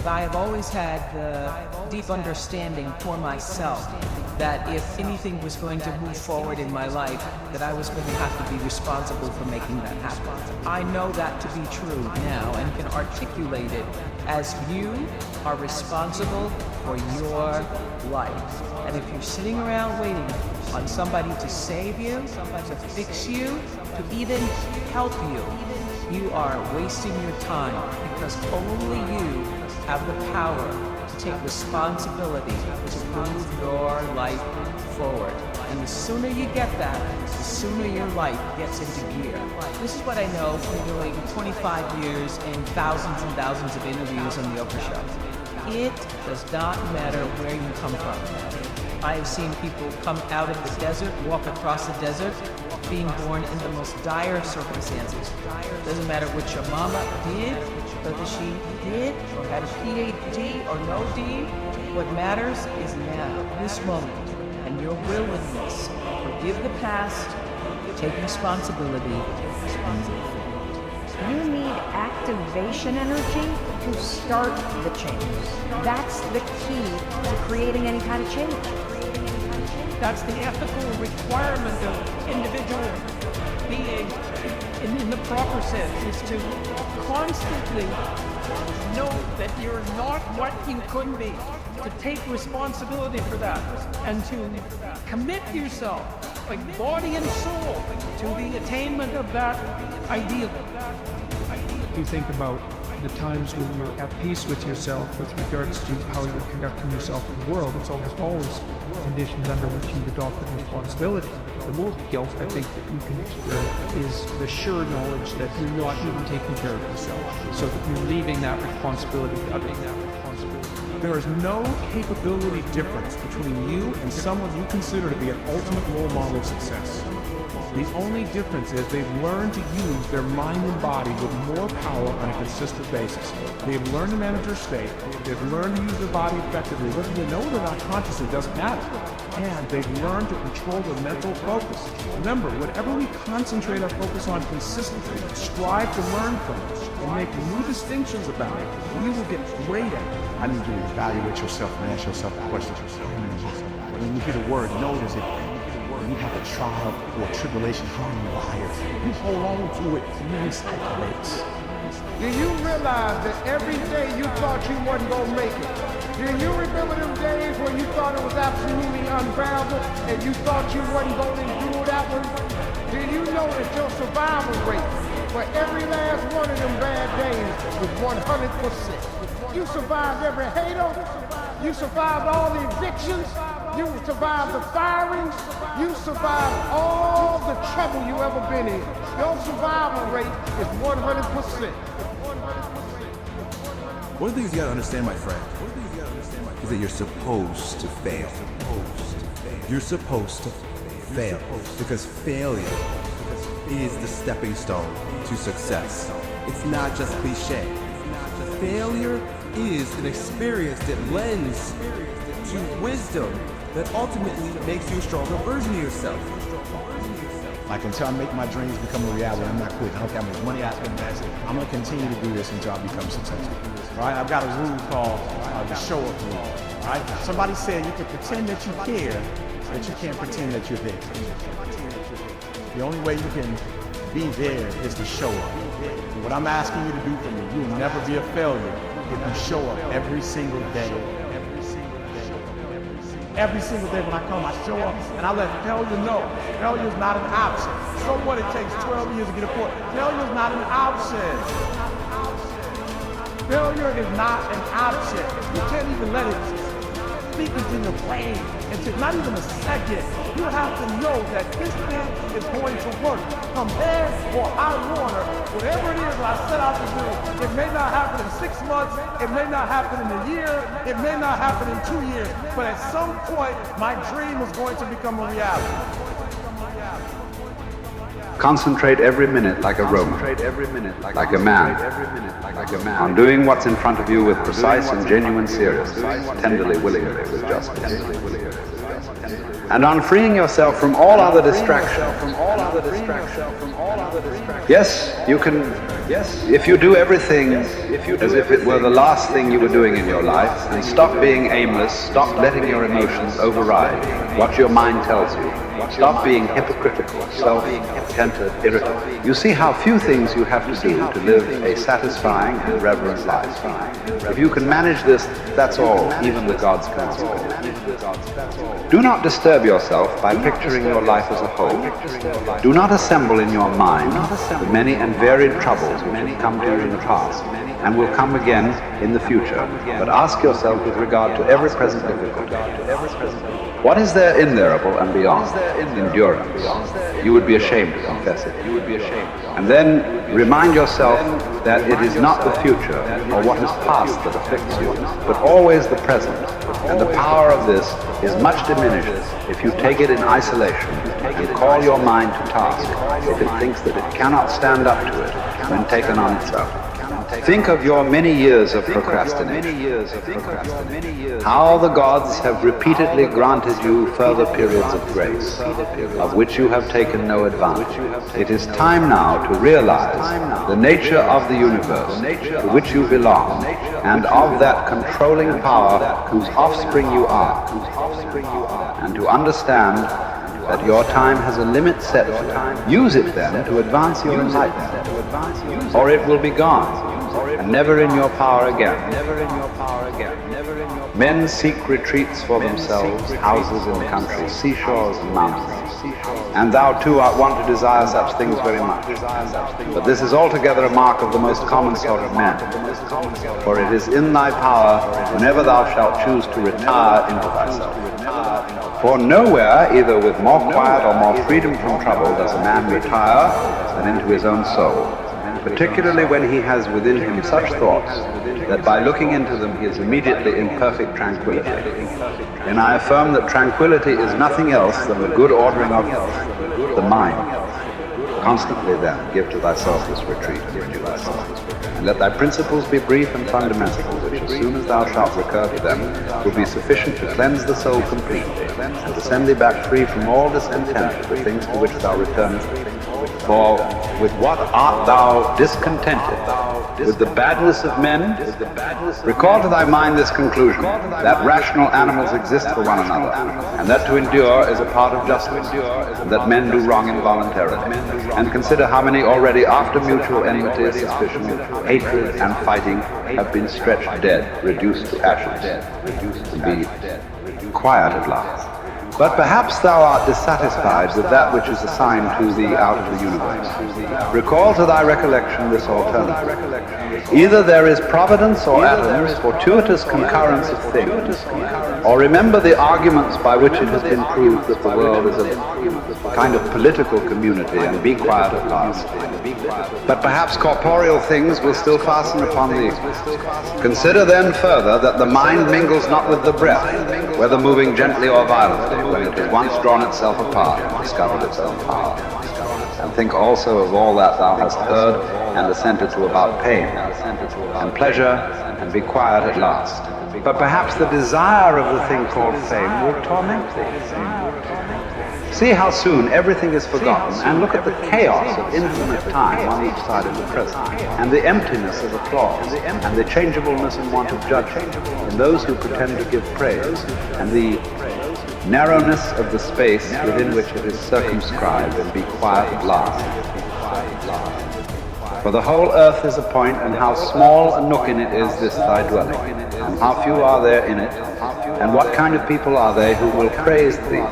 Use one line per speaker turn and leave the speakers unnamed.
I have always had the deep understanding for myself that if anything was going to move forward in my life, that I was going to have to be responsible for making that happen. I know that to be true now and can articulate it as you are responsible for your life. And if you're sitting around waiting on somebody to save you, to fix you, to even help you, you are wasting your time, because only you have the power to take responsibility to move your life forward. And the sooner you get that, the sooner your life gets into gear. This is what I know from doing 25 years and thousands of interviews on the Oprah Show. It does not matter where you come from. I have seen people come out of the desert, walk across the desert, being born in the most dire circumstances. Doesn't matter what your mama did, whether she did or had a PhD or no D. What matters is now, this moment, and your willingness to forgive the past, take responsibility, and move forward.
You need activation energy to start the change. That's the key to creating any kind of change.
That's the ethical requirement of individual being in the proper sense, is to constantly know that you're not what you could be, to take responsibility for that, and to commit yourself, like body and soul, to the attainment of that ideal.
You think about the times when you're at peace with yourself with regards to how you're conducting yourself in the world. It's almost always conditions under which you've adopted responsibility. The most guilt I think that you can experience is the sure knowledge that you're not even taking care of yourself, so that you're leaving that responsibility to others.
There is no capability difference between you and someone you consider to be an ultimate role model of success. The only difference is they've learned to use their mind and body with more power on a consistent basis. They've learned to manage their state. They've learned to use their body effectively. Whether they know it or not consciously doesn't matter. And they've learned to control their mental focus. Remember, whatever we concentrate our focus on consistently, strive to learn from it, and make new distinctions about it, we will get great at it.
I need you to evaluate yourself and ask yourself the question. When you hear the word notice it, when you have a trial or tribulation, how are you wired? You hold on to it, you recycle it.
Do you realize that every day you thought you wasn't going to make it? Do you remember them days when you thought it was absolutely unbearable and you thought you wasn't going to endure that one? Do you know that your survival rate for every last one of them bad days was 100%? You survived every hater. You survived all the evictions. You survived the firings. You survived all the trouble you ever been in. Your survival rate is 100%.
One of the things you gotta understand, my friend, is that you're supposed to fail. You're supposed to fail, because failure is the stepping stone to success. It's not just cliche. Failure is an experience that lends to wisdom that ultimately makes you a stronger version of yourself.
Like, until I make my dreams become a reality, I'm not quitting. I don't care how much money I spend, I'm going to continue to do this until I become successful. All right? I've got a rule called the show-up rule. All right? Somebody said you can pretend that you care, but you can't pretend that you're there. The only way you can be there is to show up. And what I'm asking you to do for me, you will never be a failure if you show up every single day. Every single day when I come, I show up and I let failure know. Failure is not an option. So what, it takes 12 years to get a point. Failure is not an option. Failure is not an option. You can't even let it speak into your brain until not even a second. You have to know that this thing is going to work. Come bad or high water, whatever it is I set out to do, it may not happen in 6 months, it may not happen in a year, it may not happen in 2 years, but at some point, my dream is going to become a reality.
Concentrate every minute like a Roman, like a man, on doing what's in front of you with precise and genuine seriousness, tenderly, willingly, with justice. And on freeing yourself from all other distractions. Yes, you If you do everything as if it were the last thing you were doing in your life, and stop being aimless, stop letting your emotions override what your mind tells you, stop being hypocritical, self-centered, irritable, you see how few things you have to do to live a satisfying and reverent life. If you can manage this, that's all, even the gods can answer. Do not disturb yourself by picturing your life as a whole. Do not assemble in your mind the many and varied troubles which have come to you in the past and will come again in the future, but ask yourself with regard to every present difficulty, what is there immeasurable and beyond endurance? You would be ashamed to confess it. And then remind yourself that it is not the future or what is past that afflicts you, but always the present. And the power of this is much diminished if you take it in isolation and call your mind to task if it thinks that it cannot stand up to it when taken on itself. Think of your many years of procrastination. How the gods have repeatedly granted you further periods of grace, of which you have taken no advantage. It is time now to realize the nature of the universe to which you belong, and of that controlling power whose offspring you are, and to understand that your time has a limit set for it. Use it then to advance your enlightenment, or it will be gone, and never in your power again. Men seek retreats for themselves, houses in the country, seashores and mountains. And thou too art wont to desire such things very much. But this is altogether a mark of the most common sort of men. For it is in thy power, whenever thou shalt choose to retire into thyself. For nowhere, either with more quiet or more freedom from trouble, does a man retire than into his own soul, particularly when he has within him such thoughts that by looking into them he is immediately in perfect tranquility. And I affirm that tranquility is nothing else than the good ordering of the mind. Constantly then give to thyself this retreat and renew thyself. And let thy principles be brief and fundamental, which as soon as thou shalt recur to them, will be sufficient to cleanse the soul completely, and to send thee back free from all discontent with the things to which thou returnest. For with what art thou discontented? With the badness of men? Recall to thy mind this conclusion, that rational animals exist for one another, and that to endure is a part of justice, and that men do wrong involuntarily. And consider how many already after mutual enmity, suspicion, hatred, and fighting have been stretched dead, reduced to ashes, and be quiet at last. But perhaps thou art dissatisfied with that which is assigned to thee out of the universe. Recall to thy recollection this alternative. Either there is providence or atoms, fortuitous concurrence of things, or remember the arguments by which it has been proved that the world is a kind of political community, and be quiet at last. But perhaps corporeal things will still fasten upon thee. Consider then further that the mind mingles not with the breath, whether moving gently or violently, when it has once drawn itself apart and discovered its own power. And think also of all that thou hast heard and assented to about pain and pleasure, and be quiet at last. But perhaps the desire of the thing called fame will torment thee. See how soon everything is forgotten, and look at the chaos of infinite time on each side of the present, and the emptiness of applause, and the changeableness and want of judgment in those who pretend to give praise, and the narrowness of the space within which it is circumscribed, and be quiet at last. For the whole earth is a point, and how small a nook in it is this thy dwelling, and how few are there in it, and what kind of people are they who will praise thee?